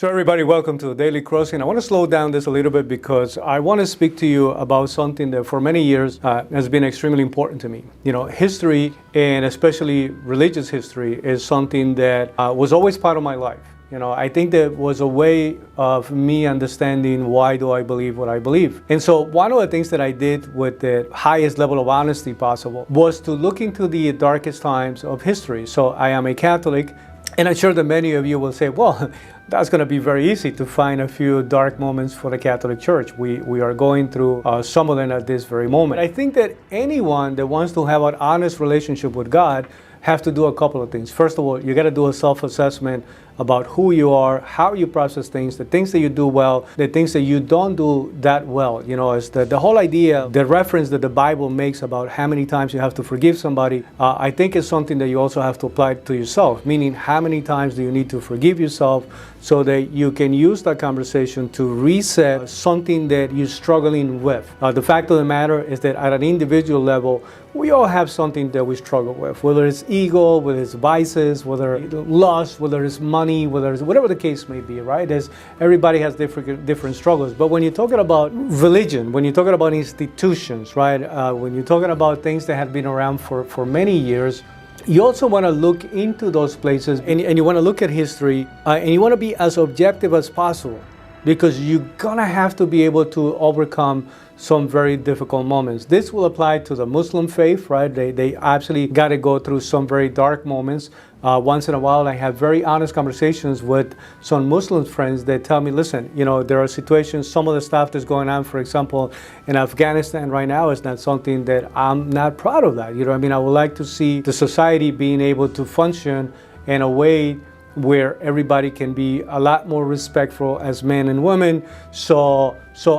So everybody, welcome to the Daily Crossing. I want to slow down this a little bit because I want to speak to you about something that for many years has been extremely important to me. You know, history, and especially religious history, is something that was always part of my life. You know, I think that was a way of me understanding why do I believe what I believe. And so one of the things that I did with the highest level of honesty possible was to look into the darkest times of history. So I am a Catholic, and I'm sure that many of you will say, well, that's going to be very easy to find a few dark moments for the Catholic Church. We are going through some of them at this very moment. I think that anyone that wants to have an honest relationship with God have to do a couple of things. First of all, you got to do a self-assessment about who you are, how you process things, the things that you do well, the things that you don't do that well. You know, it's the whole idea, the reference that the Bible makes about how many times you have to forgive somebody, I think is something that you also have to apply to yourself, meaning how many times do you need to forgive yourself so that you can use that conversation to reset something that you're struggling with. The fact of the matter is that at an individual level, we all have something that we struggle with, whether it's ego, whether it's vices, whether it's lust, whether it's money, whether it's whatever the case may be, right? Everybody has different struggles. But when you're talking about religion, when you're talking about institutions, right? When you're talking about things that have been around for many years, you also want to look into those places and you want to look at history and you want to be as objective as possible, because you're gonna have to be able to overcome some very difficult moments. This will apply to the Muslim faith, right? They actually got to go through some very dark moments. Once in a while, I have very honest conversations with some Muslim friends that tell me, listen, you know, there are situations, some of the stuff that's going on, for example, in Afghanistan right now is not something that I'm not proud of that. You know what I mean? I would like to see the society being able to function in a way where everybody can be a lot more respectful as men and women. So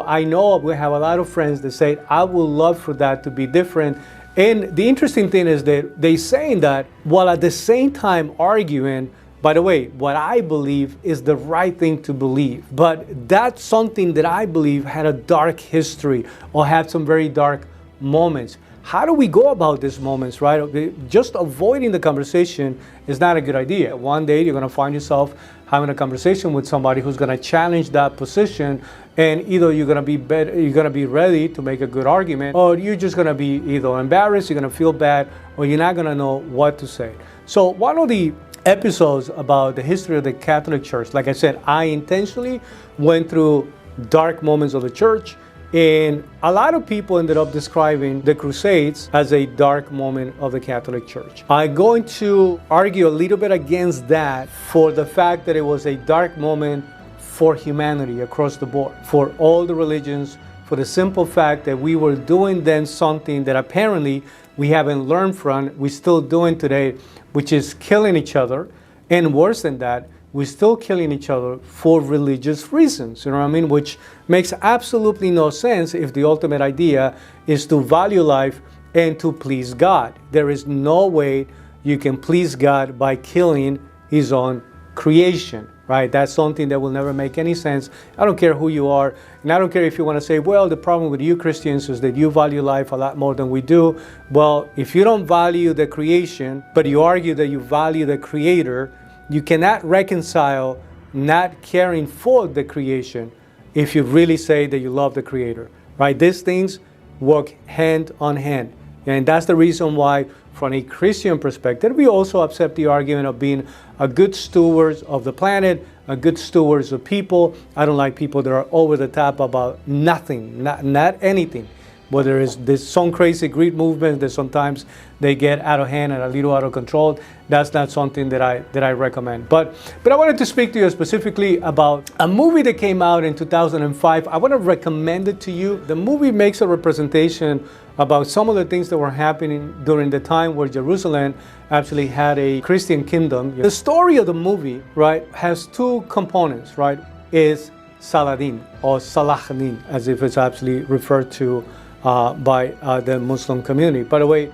I know we have a lot of friends that say, I would love for that to be different. And the interesting thing is that they saying that while at the same time arguing, by the way, what I believe is the right thing to believe. But that's something that I believe had a dark history or had some very dark moments. How do we go about these moments, right? Just avoiding the conversation is not a good idea. One day you're going to find yourself having a conversation with somebody who's going to challenge that position, and either you're going to be ready to make a good argument, or you're just going to be either embarrassed, you're going to feel bad, or you're not going to know what to say. So one of the episodes about the history of the Catholic Church, like I said, I intentionally went through dark moments of the church. And a lot of people ended up describing the Crusades as a dark moment of the Catholic Church. I'm going to argue a little bit against that for the fact that it was a dark moment for humanity across the board, for all the religions, for the simple fact that we were doing then something that apparently we haven't learned from, we're still doing today, which is killing each other. And worse than that, we're still killing each other for religious reasons, you know what I mean? Which makes absolutely no sense if the ultimate idea is to value life and to please God. There is no way you can please God by killing His own creation, right? That's something that will never make any sense. I don't care who you are, and I don't care if you want to say, well, the problem with you Christians is that you value life a lot more than we do. Well, if you don't value the creation, but you argue that you value the Creator, you cannot reconcile not caring for the creation if you really say that you love the Creator, right? These things work hand on hand. And that's the reason why, from a Christian perspective, we also accept the argument of being a good stewards of the planet, a good stewards of people. I don't like people that are over the top about nothing, not anything. Whether there's some crazy greed movements that sometimes they get out of hand and a little out of control, that's not something that I recommend. But I wanted to speak to you specifically about a movie that came out in 2005. I want to recommend it to you. The movie makes a representation about some of the things that were happening during the time where Jerusalem actually had a Christian kingdom. The story of the movie, right, has two components, right? Is Saladin or Salahuddin, as if it's actually referred to by the Muslim community. By the way,